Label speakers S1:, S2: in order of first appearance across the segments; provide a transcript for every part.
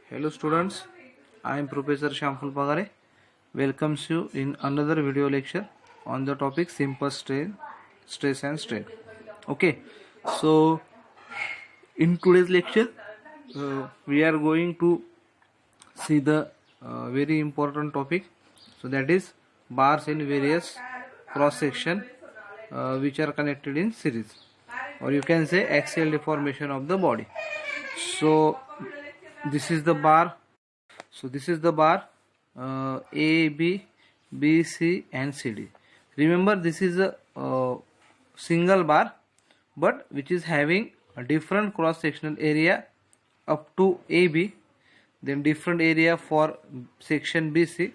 S1: Hello students, I am Professor Shamful Pagare. Welcomes you in another video lecture on the topic simple strain, stress and strain. Okay, so in today's lecture, we are going to see the very important topic. So that is bars in various cross section which are connected in series, or you can say axial deformation of the body. So this is the bar. So this is the bar A, B, C and C, D. Remember, this is a single bar, but which is having a different cross sectional area up to AB, then different area for section BC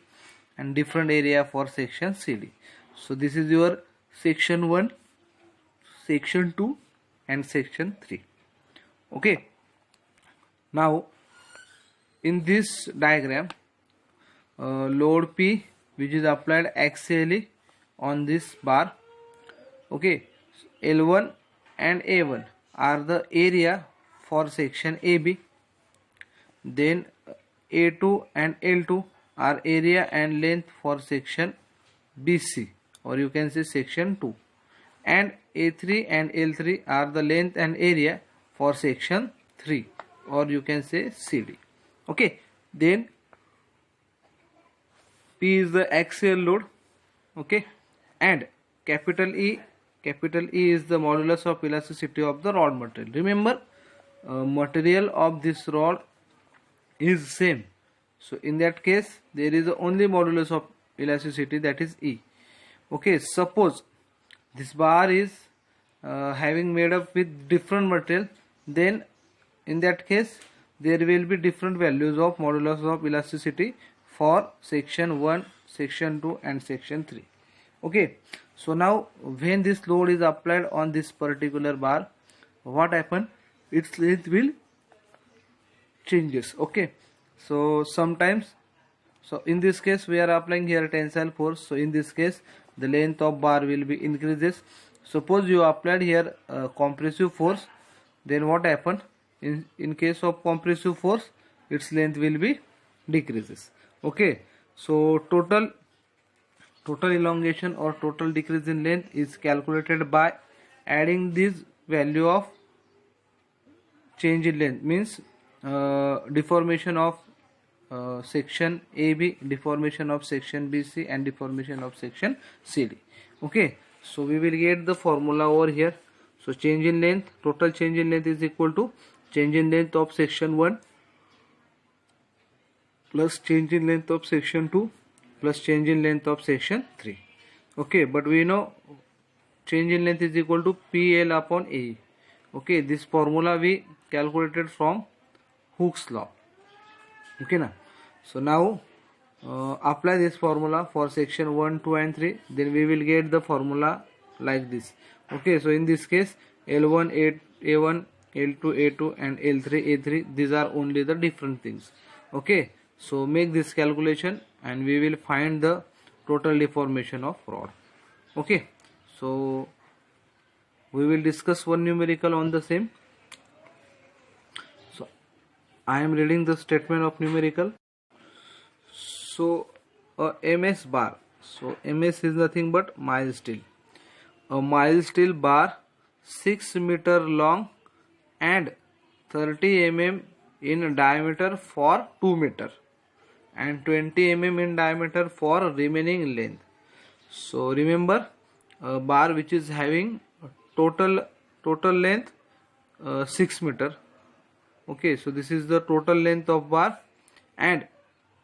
S1: and different area for section CD. So this is your section 1, section 2 and section 3. Okay, now in this diagram, load P which is applied axially on this bar. Okay, L1 and A1 are the area for section AB. Then A2 and L2 are area and length for section BC, or you can say section 2. And A3 and L3 are the length and area for section 3, or you can say CD. Okay, then P is the axial load. Okay, and capital E is the modulus of elasticity of the rod material. Remember, material of this rod is same, so in that case there is only modulus of elasticity, that is E. Okay, suppose this bar is having made up with different material, then in that case there will be different values of modulus of elasticity for section 1, section 2 and section 3. Okay, so now when this load is applied on this particular bar, what happen? Its length will changes. Okay, so sometimes, so in this case we are applying here tensile force, so in this case the length of bar will be increases. Suppose you applied here compressive force, then what happen? In case of compressive force, its length will be decreases. Okay, so total elongation or total decrease in length is calculated by adding this value of change in length, means deformation of section AB, deformation of section BC and deformation of section CD. Okay, so we will get the formula over here. So change in length, total change in length is equal to change in length of section 1 plus change in length of section 2 plus change in length of section 3. Okay, but we know change in length is equal to PL upon AE. Okay, this formula we calculated from Hooke's law. Okay, now so now apply this formula for section 1, 2 and 3, then we will get the formula like this. Okay, so in this case L1 A1, L2 A2 and L3 A3, these are only the different things. Okay, so make this calculation and we will find the total deformation of rod. Okay, so we will discuss one numerical on the same. So I am reading the statement of numerical. So a MS bar, so MS is nothing but mild steel. A mild steel bar 6 meter long and 30 mm in diameter for 2 meter and 20 mm in diameter for remaining length. So remember, a bar which is having total length 6 meter. Okay, so this is the total length of bar, and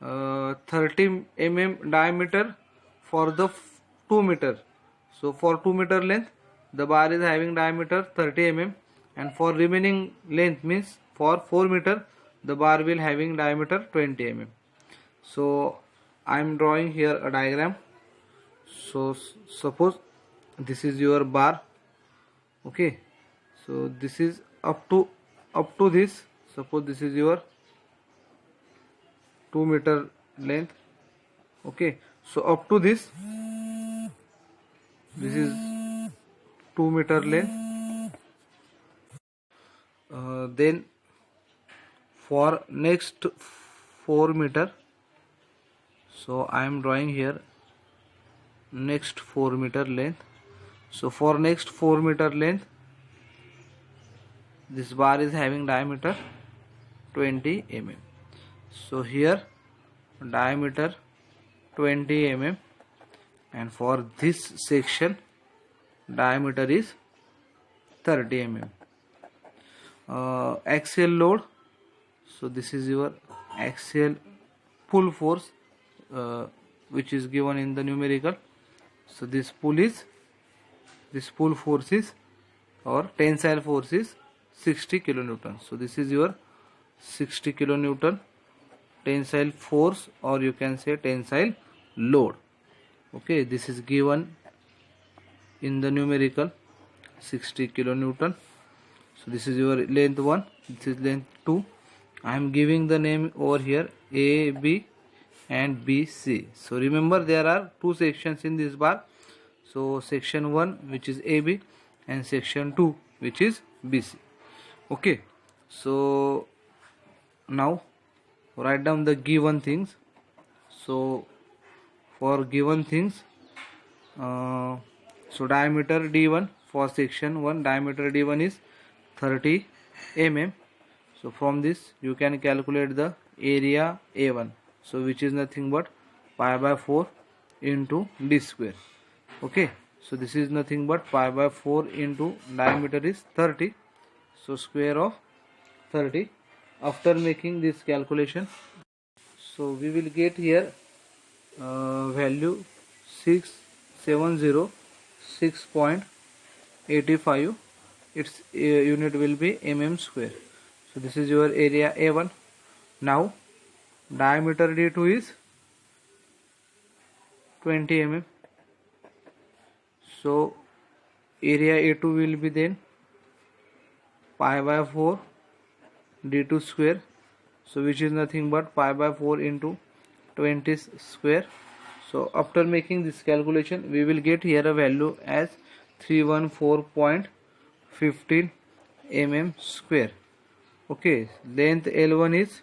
S1: 30 mm diameter for the 2 meter. So for 2 meter length the bar is having diameter 30 mm, and for remaining length, means for 4 meter, the bar will having diameter 20 mm. So I am drawing here a diagram. So suppose this is your bar. Okay, so this is up to this. Suppose this is your 2 meter length. Okay, so up to this is 2 meter length. Then for next 4 meter, so I am drawing here next 4 meter length. So for next 4 meter length, this bar is having diameter 20 mm. So here diameter 20 mm, and for this section diameter is 30 mm. Axial load, so this is your axial pull force, which is given in the numerical. So this pull force is, or tensile force is 60 kilonewton. So this is your 60 kilonewton tensile force, or you can say tensile load. Okay, this is given in the numerical 60 kilonewton. So this is your length 1, this is length 2. I am giving the name over here A, B and B, C. So remember, there are two sections in this bar. So section 1, which is AB, and section 2, which is BC. Okay, so now write down the given things. So for given things, so diameter D1 for section 1, diameter D1 is 30 mm. So from this you can calculate the area A1, so which is nothing but pi by 4 into d square. Okay, so this is nothing but pi by 4 into diameter is 30, so square of 30. After making this calculation, so we will get here value 670.85. Its unit will be mm square. So this is your area A1. Now diameter D2 is 20 mm. So area A2 will be then pi by 4 D2 square, so which is nothing but pi by 4 into 20 square. So after making this calculation, we will get here a value as 314.15 mm square. Okay, length L1 is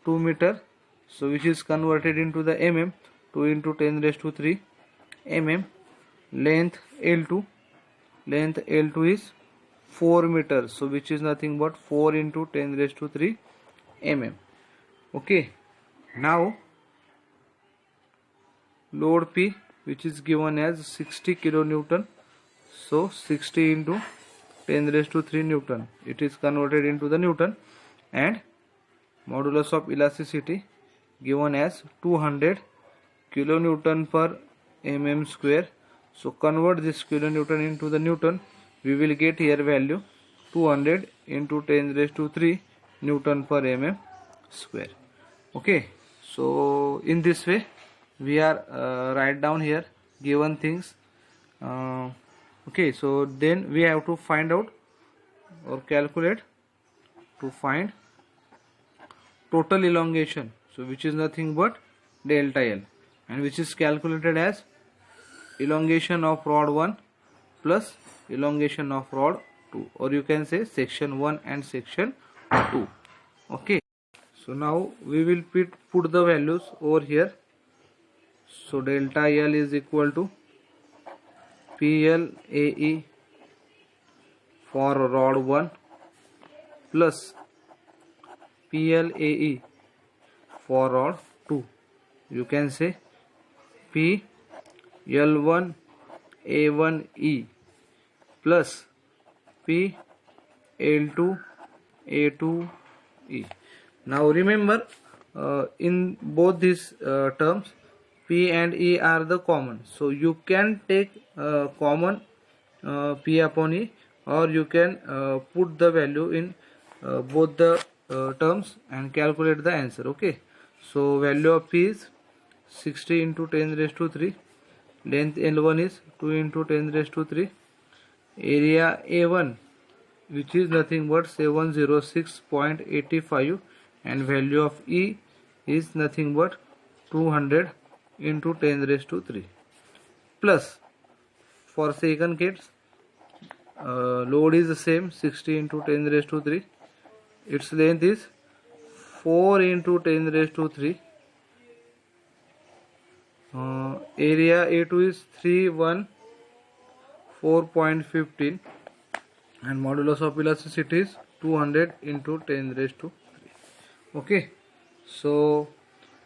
S1: 2 meter, so which is converted into the mm, 2 into 10 raised to 3 mm. Length L2 is 4 meters, so which is nothing but 4 into 10 raised to 3 mm. Okay, now load P, which is given as 60 kilonewton, so 60 into 10 raised to 3 newton, it is converted into the newton, and modulus of elasticity given as 200 kilonewton per mm square. So convert this kilonewton into the newton, we will get here value 200 into 10 raised to 3 newton per mm square. Okay, so in this way we are write down here given things. Okay, so then we have to find out or calculate to find total elongation, so which is nothing but delta L, and which is calculated as elongation of rod 1 plus elongation of rod 2, or you can say section 1 and section 2. Okay, so now we will put the values over here. So delta L is equal to PLAE for rod 1 plus PLAE for rod 2. You can say PL1 A1E plus PL2 A2E. Now remember, in both these terms, P and E are the common, so you can take common P upon E, or you can put the value in both the terms and calculate the answer. Okay, so value of P is 60 into 10 raised to 3, length L1 is 2 into 10 raised to 3, area A1 which is nothing but 706.85, and value of E is nothing but 200 into 10 raised to 3, plus for second case load is the same, 60 into 10 raised to 3, its length is 4 into 10 raised to 3. Area A2 is 314.15 and modulus of elasticity is 200 into 10 raised to 3. Okay, so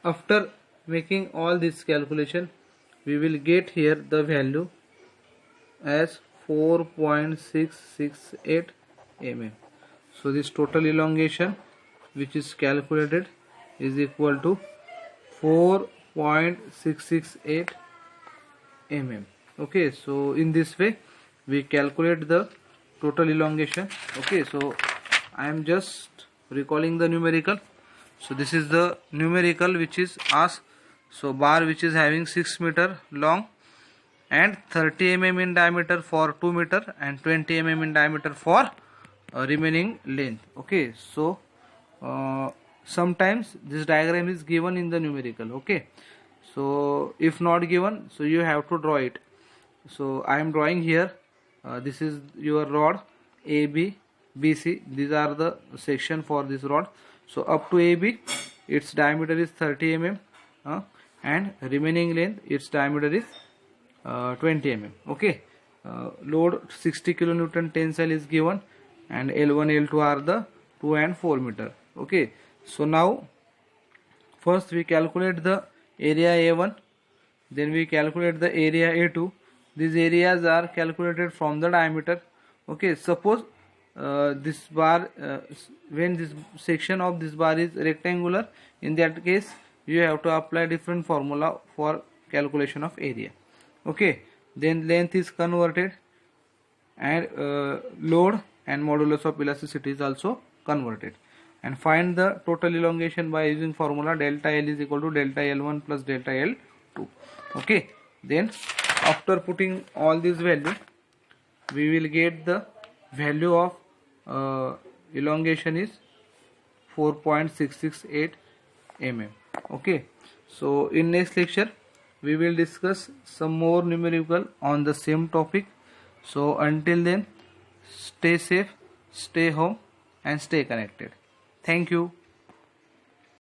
S1: after making all this calculation, we will get here the value as 4.668 mm. So this total elongation which is calculated is equal to 4.668 mm. Okay, so in this way we calculate the total elongation. Okay, so I am just recalling the numerical. So this is the numerical which is asked. So bar which is having 6 meter long and 30 mm in diameter for 2 meter and 20 mm in diameter for remaining length. Okay, so sometimes this diagram is given in the numerical. Okay, so if not given, so you have to draw it. So I am drawing here. This is your rod AB, BC. These are the section for this rod. So up to AB, its diameter is 30 mm and remaining length, its diameter is 20 mm. Okay, load 60 kilonewton tensile is given and L1 L2 are the 2 and 4 meter. Okay, so now first we calculate the area A1, then we calculate the area A2. These areas are calculated from the diameter. Okay, suppose this bar when this section of this bar is rectangular, in that case you have to apply different formula for calculation of area. Okay, then length is converted and load and modulus of elasticity is also converted, and find the total elongation by using formula delta L is equal to delta L1 plus delta L2. Okay, then after putting all these values, we will get the value of elongation is 4.668 mm. Okay, so in next lecture we will discuss some more numerical on the same topic. So until then, stay safe, stay home and stay connected. Thank you.